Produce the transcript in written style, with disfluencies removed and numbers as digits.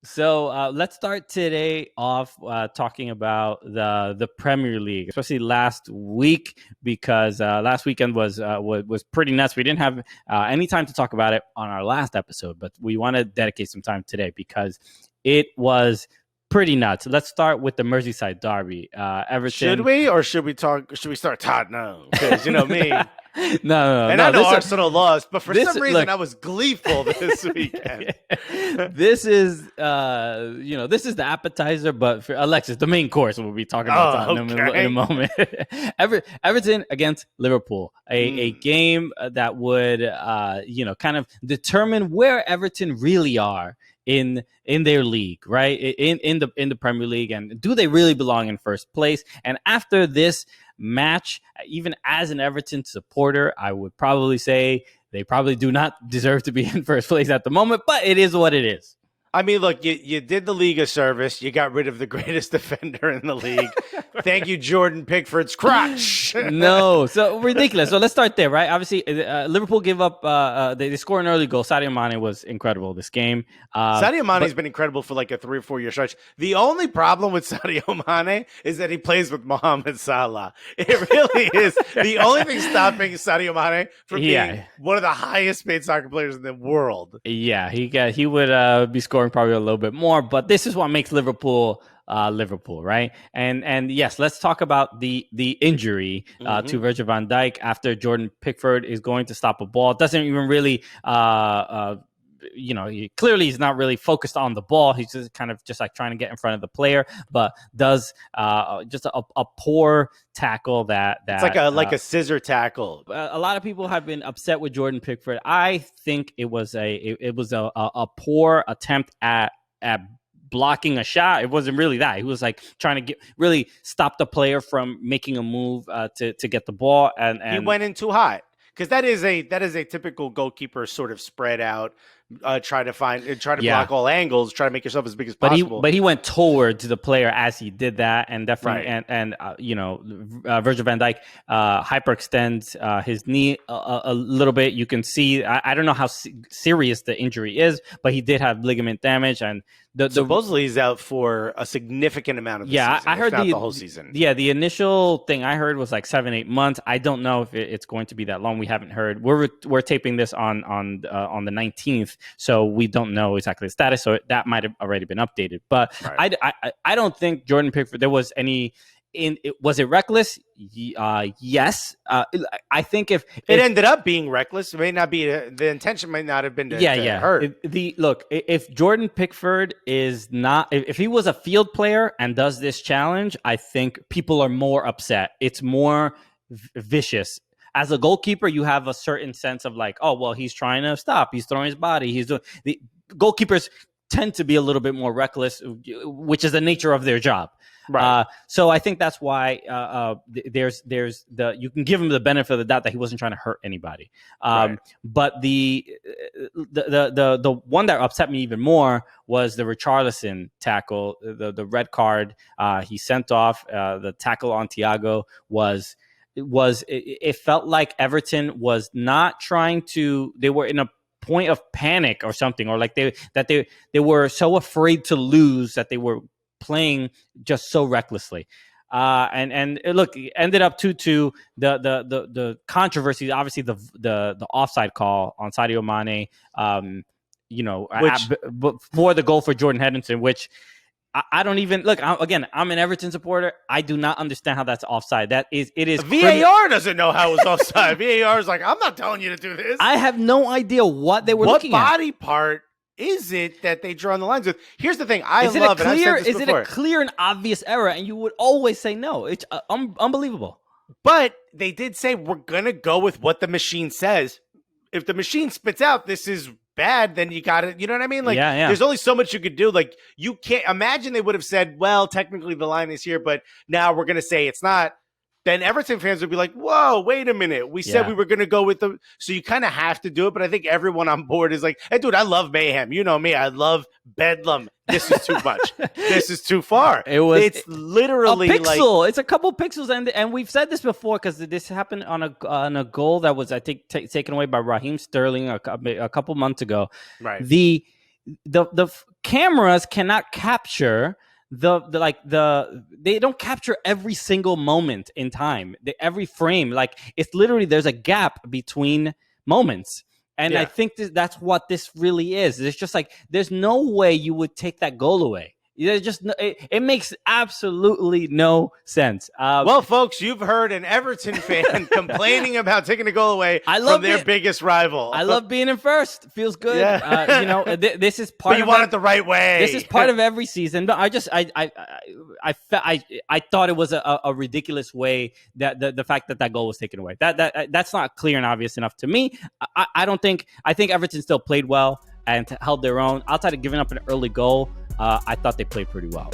So let's start today off talking about the Premier League, especially last week, because last weekend was pretty nuts. We didn't have any time to talk about it on our last episode, but we want to dedicate some time today because it was pretty nuts. Let's start with the Merseyside derby. Everton. Should we, or should we talk? Should we start Tottenham? Because you know me. No. And I know Arsenal lost, but for this- some reason look- I was gleeful this weekend. This is this is the appetizer, but for Alexis, the main course we'll be talking about Tottenham in a moment. Everton against Liverpool, a game that would kind of determine where Everton really are in their league, right? In the Premier League, and do they really belong in first place? And after this match, even as an Everton supporter, I would probably say they probably do not deserve to be in first place at the moment, but it is what it is. I mean, look, you did the league a service. You got rid of the greatest defender in the league. Thank you, Jordan Pickford's crotch. No, so ridiculous. So let's start there, right? Obviously, Liverpool gave up. They scored an early goal. Sadio Mane was incredible this game. Sadio Mane's been incredible for like a 3 or 4 year stretch. The only problem with Sadio Mane is that he plays with Mohamed Salah. It really is. The only thing stopping Sadio Mane from being one of the highest paid soccer players in the world. Yeah, he would be scoring probably a little bit more, but this is what makes Liverpool Liverpool, right? And yes, let's talk about the injury to Virgil van Dijk after Jordan Pickford is going to stop a ball. Doesn't even really clearly he's not really focused on the ball. He's just kind of just like trying to get in front of the player, but does just a poor tackle that it's like a scissor tackle. A lot of people have been upset with Jordan Pickford. I think it was a poor attempt at blocking a shot. It wasn't really that. He was like trying to really stop the player from making a move to get the ball, and he went in too high. Because that is a typical goalkeeper sort of spread out, try to block all angles, try to make yourself as big as possible. But he went towards the player as he did that, and definitely, Virgil van Dijk hyperextends his knee a little bit. You can see, I don't know how serious the injury is, but he did have ligament damage, and supposedly he's out for a significant amount of the season. I heard the whole season. Yeah, the initial thing I heard was like 7-8 months. I don't know if it's going to be that long. We haven't heard. We're taping this on the 19th, so we don't know exactly the status. So that might have already been updated. But right. I don't think Jordan Pickford, there was any. Was it reckless? Yes. I think if it ended up being reckless, it may not be. The intention might not have been to hurt. If Jordan Pickford is not, if he was a field player and does this challenge, I think people are more upset. It's more vicious. As a goalkeeper, you have a certain sense of like, oh well, he's trying to stop. He's throwing his body. He's doing. The goalkeepers tend to be a little bit more reckless, which is the nature of their job. Right. So I think that's why there's you can give him the benefit of the doubt that he wasn't trying to hurt anybody. Right. But the one that upset me even more was the Richarlison tackle, the red card he sent off. The tackle on Thiago it felt like Everton was not trying to. They were in a point of panic or something, or like they were so afraid to lose that they were playing just so recklessly, and look, it ended up 2-2. The controversy, obviously, the offside call on Sadio Mane, for the goal for Jordan Henderson, which I don't even look. I'm an Everton supporter. I do not understand how that's offside. It is VAR doesn't know how it was offside. VAR is like, I'm not telling you to do this. I have no idea what they were looking at. What body part is it that they draw on the lines with? Here's the thing. Is it a clear and obvious error? And you would always say no. It's unbelievable. But they did say, we're going to go with what the machine says. If the machine spits out, this is bad, then you got it. You know what I mean? Like, there's only so much you could do. Like, you can't imagine they would have said, well, technically the line is here, but now we're going to say it's not. Then Everton fans would be like, whoa, wait a minute. We said we were going to go with the... So you kind of have to do it, but I think everyone on board is like, hey, dude, I love mayhem. You know me. I love bedlam. This is too much. This is too far. It's literally a pixel. like... It's a couple pixels, and we've said this before because this happened on a goal that was, I think, taken away by Raheem Sterling a couple months ago. Right. the cameras cannot capture they don't capture every single moment in time, every frame. Like, it's literally, there's a gap between moments. And I think that's what this really is. It's just like, there's no way you would take that goal away. It makes absolutely no sense. Well, folks, you've heard an Everton fan complaining about taking a goal away from their biggest rival. I love being in first. Feels good. Yeah. This is part. But you want it the right way. This is part of every season. But I thought it was a ridiculous way that the fact that goal was taken away. That's not clear and obvious enough to me. I think Everton still played well and held their own outside of giving up an early goal. I thought they played pretty well.